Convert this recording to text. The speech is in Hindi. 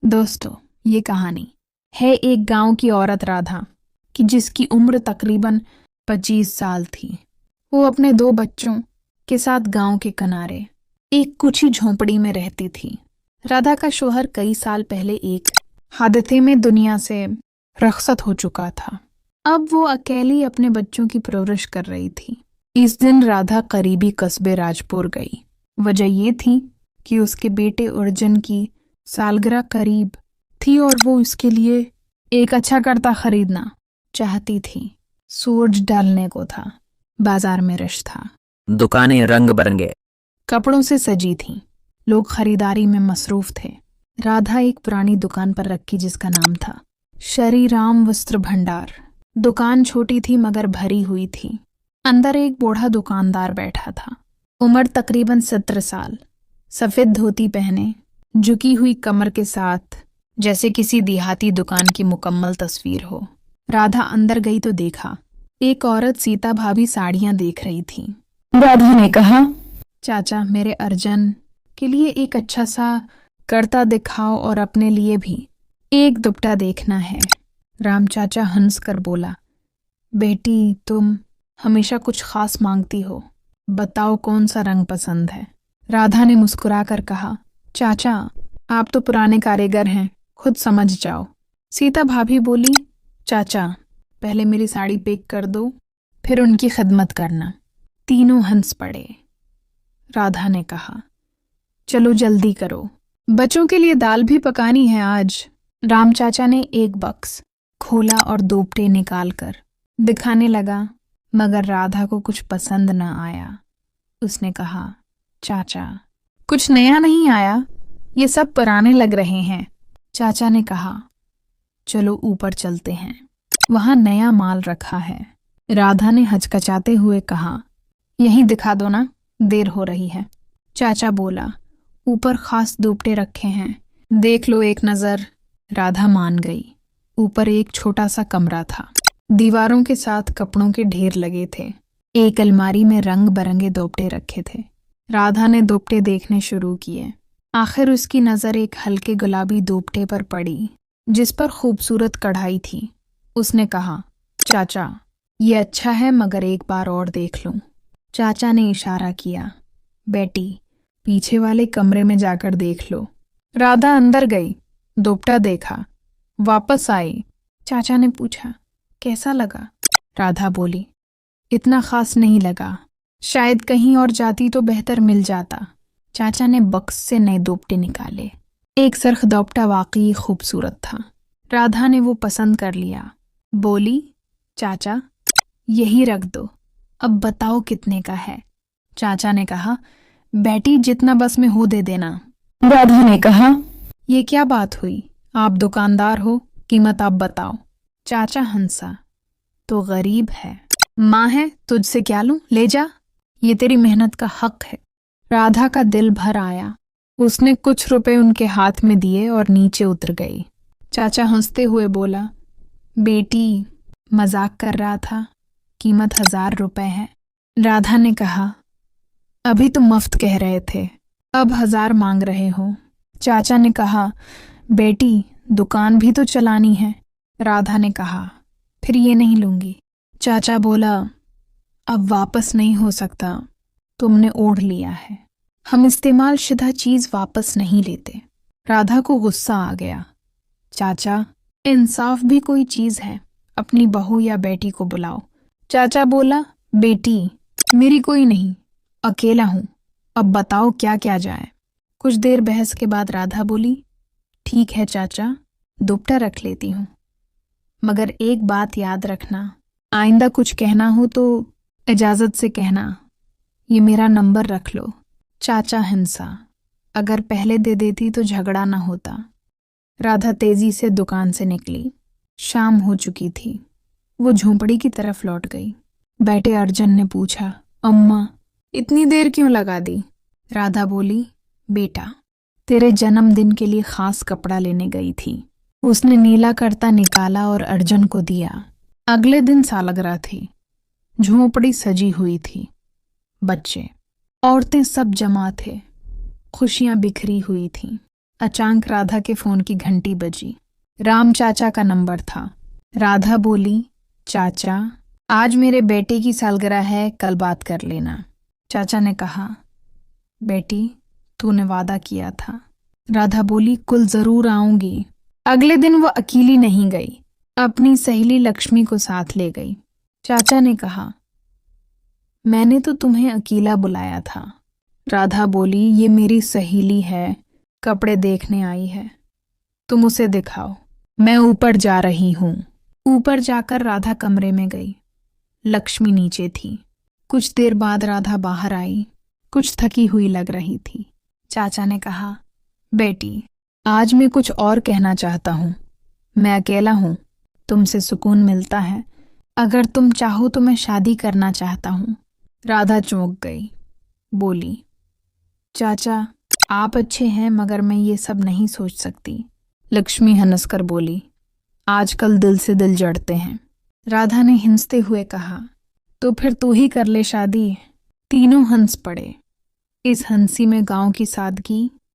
दोस्तों, ये कहानी है एक गांव की औरत राधा की जिसकी उम्र तकरीबन 25 साल थी। वो अपने 2 बच्चों के साथ गांव के किनारे एक कुछ ही झोंपड़ी में रहती थी। राधा का शौहर कई साल पहले एक हादसे में दुनिया से रुखसत हो चुका था। अब वो अकेली अपने बच्चों की परवरिश कर रही थी। इस दिन राधा करीबी कस्बे राजपुर गई। वजह ये थी कि उसके बेटे अर्जुन की सालगिरह करीब थी और वो इसके लिए एक अच्छा कर्ता खरीदना चाहती थी। सूरज ढलने को था। बाजार में रश था। दुकानें रंग बिरंगे कपड़ों से सजी थीं। लोग खरीदारी में मसरूफ थे। राधा एक पुरानी दुकान पर रखी जिसका नाम था श्री राम वस्त्र भंडार। दुकान छोटी थी मगर भरी हुई थी। अंदर एक बूढ़ा दुकानदार बैठा था। उम्र तकरीबन 17 साल। सफेद धोती पहने, झुकी हुई कमर के साथ, जैसे किसी देहाती दुकान की मुकम्मल तस्वीर हो। राधा अंदर गई तो देखा एक औरत सीता भाभी साड़ियां देख रही थी। राधा ने कहा, चाचा, मेरे अर्जुन के लिए एक अच्छा सा कर्ता दिखाओ और अपने लिए भी एक दुपट्टा देखना है। राम चाचा हंस कर बोला, बेटी, तुम हमेशा कुछ खास मांगती हो। बताओ कौन सा रंग पसंद है। राधा ने मुस्कुराकर कहा, चाचा, आप तो पुराने कारीगर हैं, खुद समझ जाओ। सीता भाभी बोली, चाचा, पहले मेरी साड़ी पैक कर दो, फिर उनकी खिदमत करना। तीनों हंस पड़े। राधा ने कहा, चलो जल्दी करो, बच्चों के लिए दाल भी पकानी है आज। राम चाचा ने एक बक्स खोला और दोपटे निकाल कर दिखाने लगा, मगर राधा को कुछ पसंद न आया। उसने कहा, चाचा, कुछ नया नहीं आया, ये सब पुराने लग रहे हैं। चाचा ने कहा, चलो ऊपर चलते हैं, वहां नया माल रखा है। राधा ने हचकचाते हुए कहा, यहीं दिखा दो ना, देर हो रही है। चाचा बोला, ऊपर खास दुपट्टे रखे हैं, देख लो एक नज़र। राधा मान गई। ऊपर एक छोटा सा कमरा था। दीवारों के साथ कपड़ों के ढेर लगे थे। एक अलमारी में रंग बिरंगे दोपटे रखे थे। राधा ने दोपटे देखने शुरू किए। आखिर उसकी नज़र एक हल्के गुलाबी दोपटे पर पड़ी जिस पर खूबसूरत कढ़ाई थी। उसने कहा, चाचा, ये अच्छा है मगर एक बार और देख लूं। चाचा ने इशारा किया, बेटी, पीछे वाले कमरे में जाकर देख लो। राधा अंदर गई, दोपटा देखा, वापस आई। चाचा ने पूछा, कैसा लगा? राधा बोली, इतना खास नहीं लगा, शायद कहीं और जाती तो बेहतर मिल जाता। चाचा ने बक्स से नए दोपटे निकाले। एक सरख दोपटा वाकई खूबसूरत था। राधा ने वो पसंद कर लिया। बोली, चाचा, यही रख दो, अब बताओ कितने का है। चाचा ने कहा, बेटी, जितना बस में हो दे देना। राधा ने कहा, ये क्या बात हुई, आप दुकानदार हो, कीमत आप बताओ। चाचा हंसा, तो गरीब है, माँ है, तुझसे क्या लूं, ले जा, ये तेरी मेहनत का हक है। राधा का दिल भर आया। उसने कुछ रुपए उनके हाथ में दिए और नीचे उतर गई। चाचा हंसते हुए बोला, बेटी, मजाक कर रहा था, कीमत 1000 रुपए है। राधा ने कहा, अभी तुम मुफ्त कह रहे थे, अब 1000 मांग रहे हो। चाचा ने कहा, बेटी, दुकान भी तो चलानी है। राधा ने कहा, फिर ये नहीं लूंगी। चाचा बोला, अब वापस नहीं हो सकता, तुमने ओढ़ लिया है, हम इस्तेमाल शुदा चीज वापस नहीं लेते। राधा को गुस्सा आ गया। चाचा, इंसाफ भी कोई चीज है, अपनी बहू या बेटी को बुलाओ। चाचा बोला, बेटी, मेरी कोई नहीं, अकेला हूं, अब बताओ क्या क्या जाए। कुछ देर बहस के बाद राधा बोली, ठीक है चाचा, दुपट्टा रख लेती हूं, मगर एक बात याद रखना, आइंदा कुछ कहना हो तो इजाजत से कहना, ये मेरा नंबर रख लो। चाचा हंसा, अगर पहले दे देती तो झगड़ा न होता। राधा तेजी से दुकान से निकली। शाम हो चुकी थी। वो झोंपड़ी की तरफ लौट गई। बेटे अर्जुन ने पूछा, अम्मा, इतनी देर क्यों लगा दी? राधा बोली, बेटा, तेरे जन्मदिन के लिए खास कपड़ा लेने गई थी। उसने नीला कर्ता निकाला और अर्जुन को दिया। अगले दिन सालगिरह थी। झोंपड़ी सजी हुई थी। बच्चे, औरतें सब जमा थे। खुशियां बिखरी हुई थीं। अचानक राधा के फोन की घंटी बजी। राम चाचा का नंबर था। राधा बोली, चाचा, आज मेरे बेटे की सालगिरह है, कल बात कर लेना। चाचा ने कहा, बेटी, तूने वादा किया था। राधा बोली, कुल जरूर आऊंगी। अगले दिन वो अकेली नहीं गई, अपनी सहेली लक्ष्मी को साथ ले गई। चाचा ने कहा, मैंने तो तुम्हें अकेला बुलाया था। राधा बोली, ये मेरी सहेली है, कपड़े देखने आई है, तुम उसे दिखाओ, मैं ऊपर जा रही हूं। ऊपर जाकर राधा कमरे में गई। लक्ष्मी नीचे थी। कुछ देर बाद राधा बाहर आई, कुछ थकी हुई लग रही थी। चाचा ने कहा, बेटी, आज मैं कुछ और कहना चाहता हूं। मैं अकेला हूं, तुमसे सुकून मिलता है, अगर तुम चाहो तो मैं शादी करना चाहता हूं। राधा चौंक गई, बोली, चाचा, आप अच्छे हैं मगर मैं ये सब नहीं सोच सकती। लक्ष्मी हंसकर बोली, आजकल दिल से दिल जड़ते हैं। राधा ने हंसते हुए कहा, तो फिर तू ही कर ले शादी। तीनों हंस पड़े। इस हंसी में गांव की सादगी